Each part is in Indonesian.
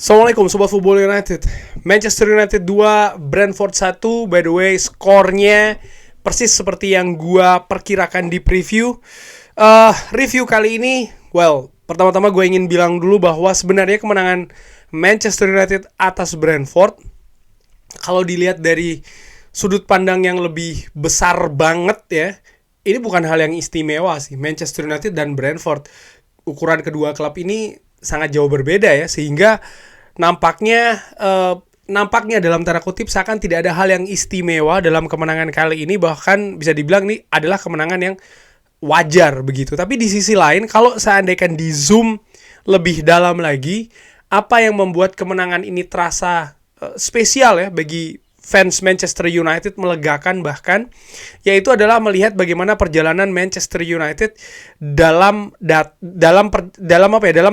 Assalamualaikum Sobat Football United. Manchester United 2, Brentford 1. By the way, skornya persis seperti yang gua perkirakan di preview. Review kali ini, pertama-tama gue ingin bilang dulu bahwa sebenarnya kemenangan Manchester United atas Brentford, kalau dilihat dari sudut pandang yang lebih besar banget ya, ini bukan hal yang istimewa sih. Manchester United dan Brentford, ukuran kedua klub ini sangat jauh berbeda ya, sehingga nampaknya dalam tanda kutip seakan tidak ada hal yang istimewa dalam kemenangan kali ini, bahkan bisa dibilang ini adalah kemenangan yang wajar begitu. Tapi di sisi lain, kalau seandainya di zoom lebih dalam lagi, apa yang membuat kemenangan ini terasa spesial ya bagi fans Manchester United, melegakan bahkan, yaitu adalah melihat bagaimana perjalanan Manchester United dalam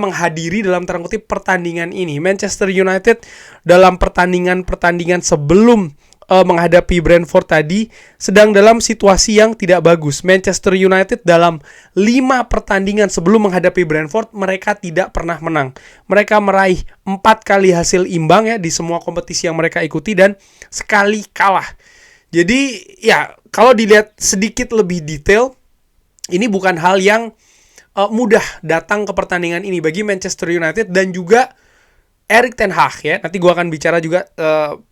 menghadiri dalam tanda kutip pertandingan ini. Manchester United dalam pertandingan sebelum menghadapi Brentford tadi sedang dalam situasi yang tidak bagus. Manchester United dalam 5 pertandingan sebelum menghadapi Brentford, mereka tidak pernah menang. Mereka meraih 4 kali hasil imbang ya di semua kompetisi yang mereka ikuti dan sekali kalah. Jadi ya, kalau dilihat sedikit lebih detail, ini bukan hal yang mudah datang ke pertandingan ini bagi Manchester United dan juga Erik ten Hag ya. Nanti gue akan bicara juga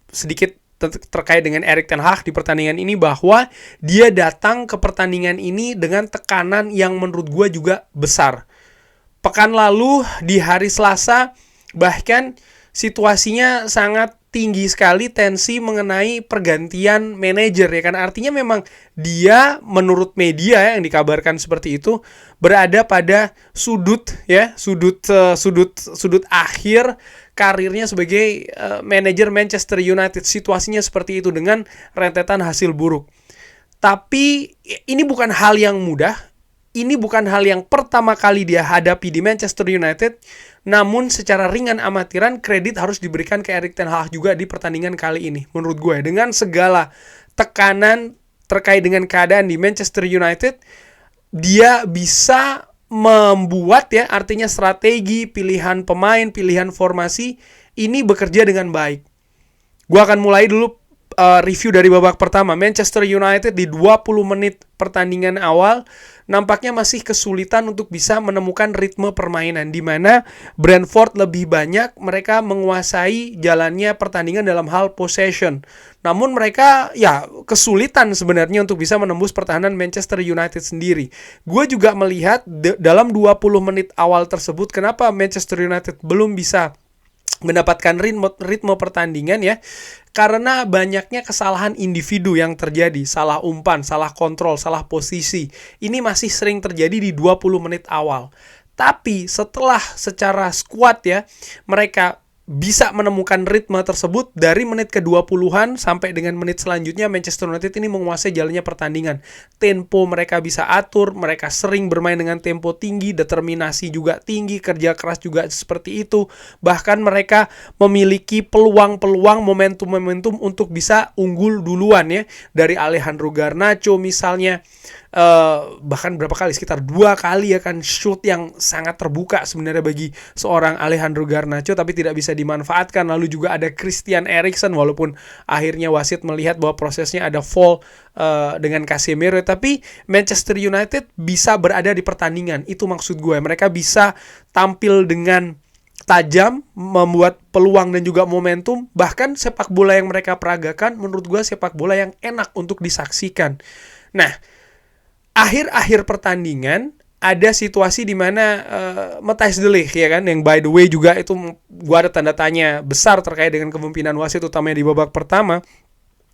sedikit terkait dengan Erik ten Hag di pertandingan ini, bahwa dia datang ke pertandingan ini dengan tekanan yang menurut gue juga besar. Pekan lalu di hari Selasa bahkan situasinya sangat tinggi sekali tensi mengenai pergantian manajer ya kan. Artinya memang dia menurut media yang dikabarkan seperti itu berada pada sudut akhir karirnya sebagai manajer Manchester United. Situasinya seperti itu dengan rentetan hasil buruk. Tapi ini bukan hal yang mudah. Ini bukan hal yang pertama kali dia hadapi di Manchester United. Namun secara ringan amatiran, kredit harus diberikan ke Erik ten Hag juga di pertandingan kali ini. Menurut gue, dengan segala tekanan terkait dengan keadaan di Manchester United, dia bisa membuat ya, artinya strategi, pilihan pemain, pilihan formasi ini bekerja dengan baik. Gue akan mulai dulu review dari babak pertama. Manchester United di 20 menit pertandingan awal nampaknya masih kesulitan untuk bisa menemukan ritme permainan, di mana Brentford lebih banyak mereka menguasai jalannya pertandingan dalam hal possession. Namun mereka ya kesulitan sebenarnya untuk bisa menembus pertahanan Manchester United sendiri. Gue juga melihat dalam 20 menit awal tersebut kenapa Manchester United belum bisa mendapatkan ritme pertandingan ya, karena banyaknya kesalahan individu yang terjadi. Salah umpan, salah kontrol, salah posisi. Ini masih sering terjadi di 20 menit awal. Tapi setelah secara skuad ya, mereka bisa menemukan ritme tersebut dari menit ke-20-an sampai dengan menit selanjutnya, Manchester United ini menguasai jalannya pertandingan. Tempo mereka bisa atur, mereka sering bermain dengan tempo tinggi, determinasi juga tinggi, kerja keras juga seperti itu. Bahkan mereka memiliki peluang-peluang, momentum-momentum untuk bisa unggul duluan ya, dari Alejandro Garnacho misalnya. Bahkan berapa kali, sekitar 2 kali ya kan, shoot yang sangat terbuka sebenarnya bagi seorang Alejandro Garnacho, tapi tidak bisa dimanfaatkan. Lalu juga ada Christian Eriksen, walaupun akhirnya wasit melihat bahwa prosesnya ada foul dengan Casemiro, tapi Manchester United bisa berada di pertandingan. Itu maksud gue, mereka bisa tampil dengan tajam, membuat peluang dan juga momentum. Bahkan sepak bola yang mereka peragakan menurut gue sepak bola yang enak untuk disaksikan. Nah, akhir-akhir pertandingan ada situasi di mana Matthijs de Ligt ya kan, yang by the way juga itu gua ada tanda tanya besar terkait dengan kepemimpinan wasit, utamanya di babak pertama,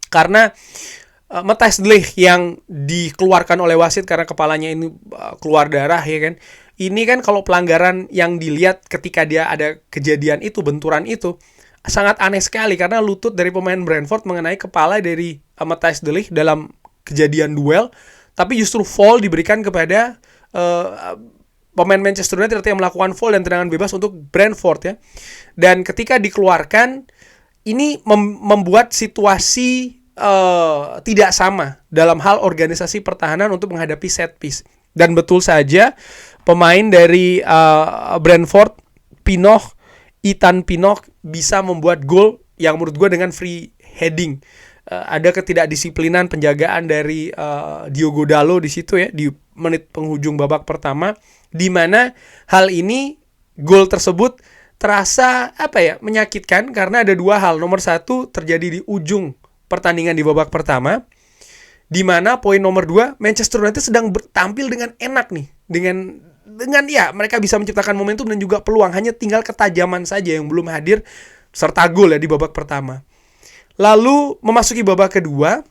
karena Matthijs de Ligt yang dikeluarkan oleh wasit karena kepalanya ini keluar darah ya kan. Ini kan kalau pelanggaran yang dilihat ketika dia ada kejadian itu, benturan itu, sangat aneh sekali karena lutut dari pemain Brentford mengenai kepala dari Matthijs de Ligt dalam kejadian duel. Tapi justru foul diberikan kepada pemain Manchester United yang melakukan foul dan tendangan bebas untuk Brentford ya. Dan ketika dikeluarkan, ini membuat situasi tidak sama dalam hal organisasi pertahanan untuk menghadapi set piece. Dan betul saja pemain dari Brentford, Pinoch, Ethan Pinnock bisa membuat gol yang menurut gue dengan free heading. Ada ketidakdisiplinan penjagaan dari Diogo Dalot di situ ya, di menit penghujung babak pertama, di mana hal ini, gol tersebut terasa menyakitkan karena ada dua hal. Nomor satu, terjadi di ujung pertandingan di babak pertama, di mana poin nomor dua, Manchester United sedang tampil dengan enak nih, dengan ya mereka bisa menciptakan momentum dan juga peluang, hanya tinggal ketajaman saja yang belum hadir serta gol ya di babak pertama. Lalu memasuki babak kedua,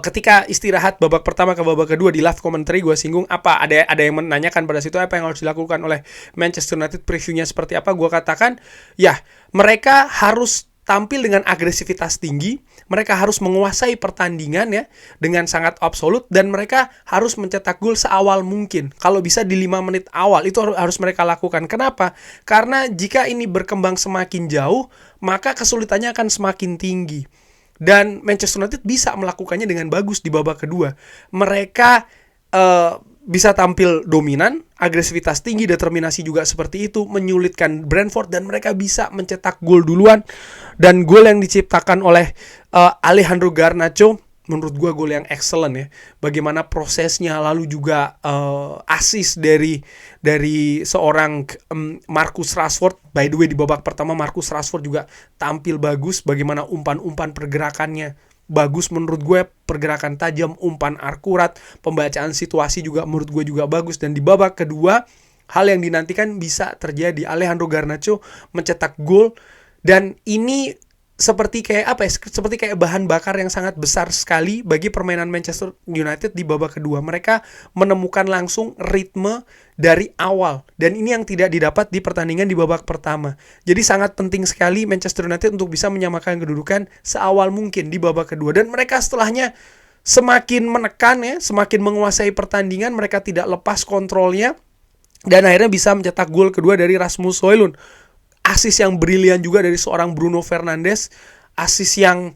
ketika istirahat babak pertama ke babak kedua, di live commentary gue singgung ada yang menanyakan pada situ apa yang harus dilakukan oleh Manchester United, previewnya seperti apa. Gue katakan ya, mereka harus tampil dengan agresivitas tinggi, mereka harus menguasai pertandingan ya dengan sangat absolut, dan mereka harus mencetak gol seawal mungkin. Kalau bisa di 5 menit awal itu harus mereka lakukan. Kenapa? Karena jika ini berkembang semakin jauh, maka kesulitannya akan semakin tinggi. Dan Manchester United bisa melakukannya dengan bagus di babak kedua. Mereka bisa tampil dominan, agresivitas tinggi, determinasi juga seperti itu, menyulitkan Brentford, dan mereka bisa mencetak gol duluan. Dan gol yang diciptakan oleh Alejandro Garnacho, menurut gue gol yang excellent ya. Bagaimana prosesnya, lalu juga assist dari seorang Marcus Rashford. By the way, di babak pertama Marcus Rashford juga tampil bagus. Bagaimana umpan-umpan pergerakannya bagus menurut gue, pergerakan tajam, umpan akurat, pembacaan situasi juga menurut gue juga bagus. Dan di babak kedua, hal yang dinantikan bisa terjadi. Alejandro Garnacho mencetak gol, dan ini seperti kayak bahan bakar yang sangat besar sekali bagi permainan Manchester United di babak kedua. Mereka menemukan langsung ritme dari awal, dan ini yang tidak didapat di pertandingan di babak pertama. Jadi sangat penting sekali Manchester United untuk bisa menyamakan kedudukan seawal mungkin di babak kedua, dan mereka setelahnya semakin menekan ya, semakin menguasai pertandingan, mereka tidak lepas kontrolnya, dan akhirnya bisa mencetak gol kedua dari Rasmus Højlund. Asis yang brilian juga dari seorang Bruno Fernandes, asis yang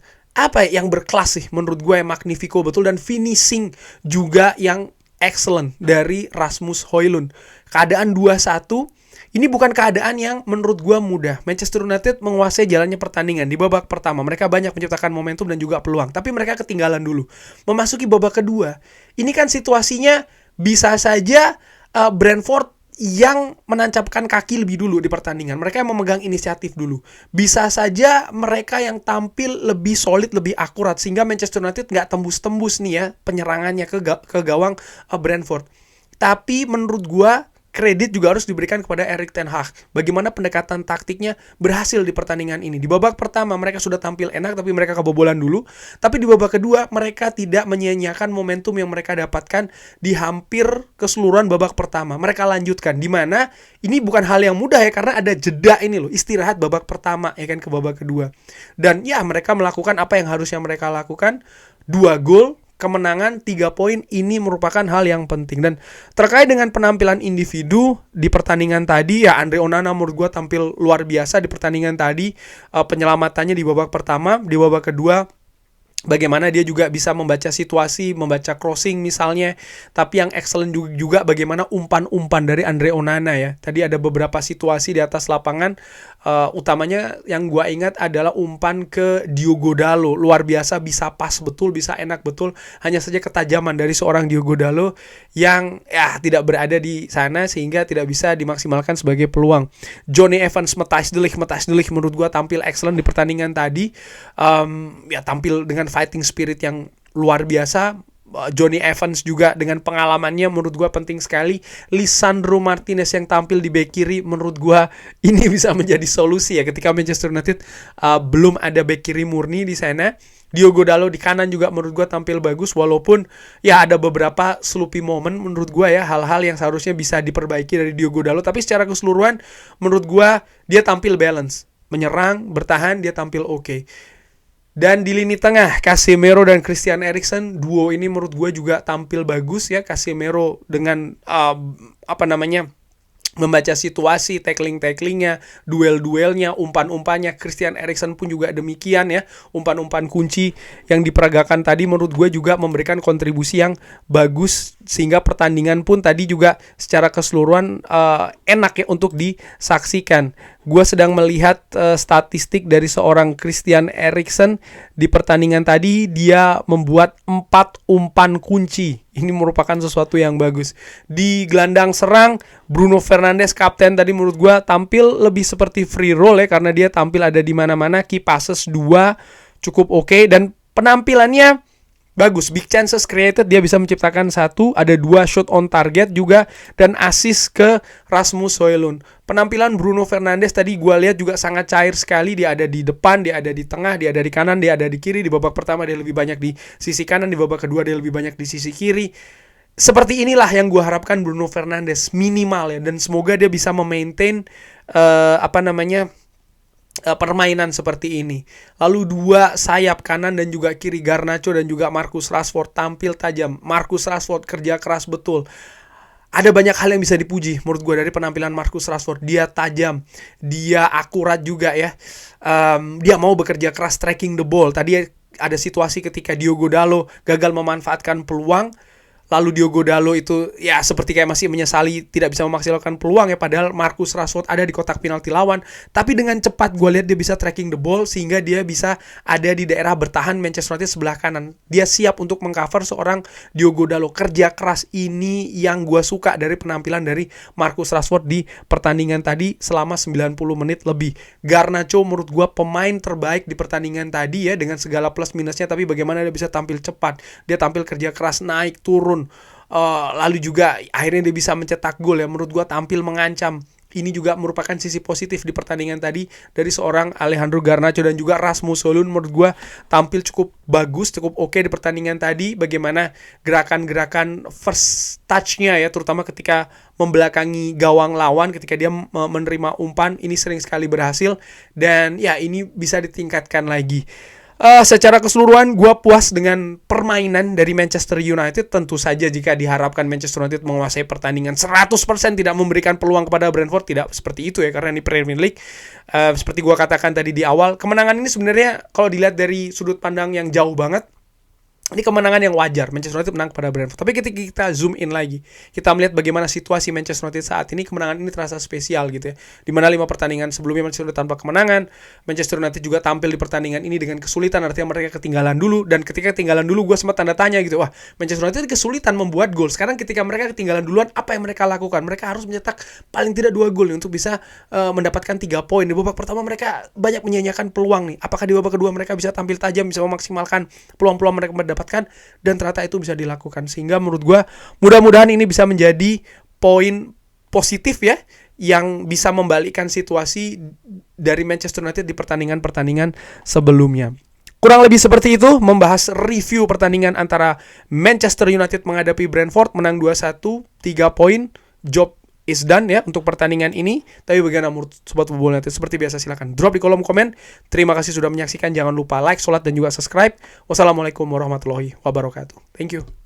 yang berkelas sih menurut gue, yang magnifico betul, dan finishing juga yang excellent dari Rasmus Højlund. Keadaan 2-1, ini bukan keadaan yang menurut gue mudah. Manchester United menguasai jalannya pertandingan di babak pertama, mereka banyak menciptakan momentum dan juga peluang, tapi mereka ketinggalan dulu. Memasuki babak kedua, ini kan situasinya bisa saja Brentford yang menancapkan kaki lebih dulu di pertandingan. Mereka yang memegang inisiatif dulu. Bisa saja mereka yang tampil lebih solid, lebih akurat, sehingga Manchester United nggak tembus-tembus nih ya penyerangannya ke gawang Brentford. Tapi menurut gua, kredit juga harus diberikan kepada Erik ten Hag. Bagaimana pendekatan taktiknya berhasil di pertandingan ini. Di babak pertama mereka sudah tampil enak, tapi mereka kebobolan dulu. Tapi di babak kedua mereka tidak menyia-nyiakan momentum yang mereka dapatkan di hampir keseluruhan babak pertama. Mereka lanjutkan, di mana ini bukan hal yang mudah ya, karena ada jeda ini loh, istirahat babak pertama ya kan ke babak kedua. Dan ya, mereka melakukan apa yang harusnya mereka lakukan. 2 gol, kemenangan, 3 poin, ini merupakan hal yang penting. Dan terkait dengan penampilan individu di pertandingan tadi, ya Andre Onana menurut gue tampil luar biasa di pertandingan tadi. Penyelamatannya di babak pertama, di babak kedua bagaimana dia juga bisa membaca situasi, membaca crossing misalnya. Tapi yang excellent juga bagaimana umpan-umpan dari Andre Onana ya. Tadi ada beberapa situasi di atas lapangan, utamanya yang gue ingat adalah umpan ke Diogo Dalot. Luar biasa, bisa pas betul, bisa enak betul. Hanya saja ketajaman dari seorang Diogo Dalot yang ya tidak berada di sana sehingga tidak bisa dimaksimalkan sebagai peluang. Jonny Evans, Matthijs de Ligt menurut gue tampil excellent di pertandingan tadi. Ya tampil dengan fighting spirit yang luar biasa. Jonny Evans juga dengan pengalamannya menurut gue penting sekali. Lisandro Martinez yang tampil di bek kiri, menurut gue ini bisa menjadi solusi ya ketika Manchester United belum ada bek kiri murni di sana. Diogo Dalot di kanan juga menurut gue tampil bagus, walaupun ya ada beberapa sloppy moment menurut gue ya, hal-hal yang seharusnya bisa diperbaiki dari Diogo Dalot. Tapi secara keseluruhan menurut gue dia tampil balance, menyerang, bertahan, dia tampil oke. Dan di lini tengah, Casemiro dan Christian Eriksen, duo ini menurut gue juga tampil bagus ya. Casemiro dengan membaca situasi, tackling-tacklingnya, duel-duelnya, umpan-umpannya. Christian Eriksen pun juga demikian ya. Umpan-umpan kunci yang diperagakan tadi menurut gue juga memberikan kontribusi yang bagus, sehingga pertandingan pun tadi juga secara keseluruhan enak ya untuk disaksikan. Gue sedang melihat statistik dari seorang Christian Eriksen di pertandingan tadi. Dia membuat 4 umpan kunci. Ini merupakan sesuatu yang bagus. Di gelandang serang, Bruno Fernandes kapten tadi menurut gue tampil lebih seperti free roll ya, karena dia tampil ada di mana-mana. Key passes 2 cukup oke, dan penampilannya bagus. Big chances created, dia bisa menciptakan 1, ada 2 shot on target juga, dan assist ke Rasmus Højlund. Penampilan Bruno Fernandes tadi gue lihat juga sangat cair sekali. Dia ada di depan, dia ada di tengah, dia ada di kanan, dia ada di kiri. Di babak pertama dia lebih banyak di sisi kanan, di babak kedua dia lebih banyak di sisi kiri. Seperti inilah yang gue harapkan Bruno Fernandes minimal ya, dan semoga dia bisa memaintain permainan seperti ini. Lalu 2 sayap kanan dan juga kiri, Garnacho dan juga Marcus Rashford tampil tajam. Marcus Rashford kerja keras betul. Ada banyak hal yang bisa dipuji menurut gue dari penampilan Marcus Rashford. Dia tajam, dia akurat juga ya. Dia mau bekerja keras tracking the ball. Tadi ada situasi ketika Diogo Dalot gagal memanfaatkan peluang. Lalu Diogo Dalot itu ya seperti kayak masih menyesali tidak bisa memaksimalkan peluang ya, padahal Marcus Rashford ada di kotak penalti lawan. Tapi dengan cepat gue lihat dia bisa tracking the ball, sehingga dia bisa ada di daerah bertahan Manchester United sebelah kanan. Dia siap untuk mengcover seorang Diogo Dalot. Kerja keras ini yang gue suka dari penampilan dari Marcus Rashford di pertandingan tadi selama 90 menit lebih. Garnacho menurut gue pemain terbaik di pertandingan tadi ya, dengan segala plus minusnya, tapi bagaimana dia bisa tampil cepat, dia tampil kerja keras, naik turun. Lalu juga akhirnya dia bisa mencetak gol ya. Menurut gue tampil mengancam. Ini juga merupakan sisi positif di pertandingan tadi dari seorang Alejandro Garnacho. Dan juga Rasmus Højlund menurut gue tampil cukup bagus, cukup oke di pertandingan tadi. Bagaimana gerakan-gerakan first touch-nya ya, terutama ketika membelakangi gawang lawan, ketika dia menerima umpan, ini sering sekali berhasil. Dan ya ini bisa ditingkatkan lagi. Secara keseluruhan gue puas dengan permainan dari Manchester United. Tentu saja jika diharapkan Manchester United menguasai pertandingan 100%, tidak memberikan peluang kepada Brentford, tidak seperti itu ya, karena ini Premier League. Seperti gue katakan tadi di awal, kemenangan ini sebenarnya kalau dilihat dari sudut pandang yang jauh banget, ini kemenangan yang wajar. Manchester United menang kepada Brentford. Tapi ketika kita zoom in lagi, kita melihat bagaimana situasi Manchester United saat ini, kemenangan ini terasa spesial gitu ya. Dimana 5 pertandingan sebelumnya Manchester United tanpa kemenangan, Manchester United juga tampil di pertandingan ini dengan kesulitan, artinya mereka ketinggalan dulu. Dan ketika ketinggalan dulu, gue sempat tanda tanya gitu, wah Manchester United kesulitan membuat gol. Sekarang ketika mereka ketinggalan duluan, apa yang mereka lakukan? Mereka harus mencetak paling tidak 2 gol nih, untuk bisa mendapatkan 3 poin. Di babak pertama mereka banyak menyia-nyiakan peluang nih. Apakah di babak kedua mereka bisa tampil tajam, bisa memaksimalkan peluang-peluang mereka mendapatkan? Dan ternyata itu bisa dilakukan. Sehingga menurut gue mudah-mudahan ini bisa menjadi poin positif ya, yang bisa membalikkan situasi dari Manchester United di pertandingan-pertandingan sebelumnya. Kurang lebih seperti itu membahas review pertandingan antara Manchester United menghadapi Brentford. Menang 2-1, 3 poin, job is done ya untuk pertandingan ini. Tapi bagaimana menurut Sobat Bobolan United? Seperti biasa silahkan drop di kolom komen. Terima kasih sudah menyaksikan. Jangan lupa like, sholat, dan juga subscribe. Wassalamualaikum warahmatullahi wabarakatuh. Thank you.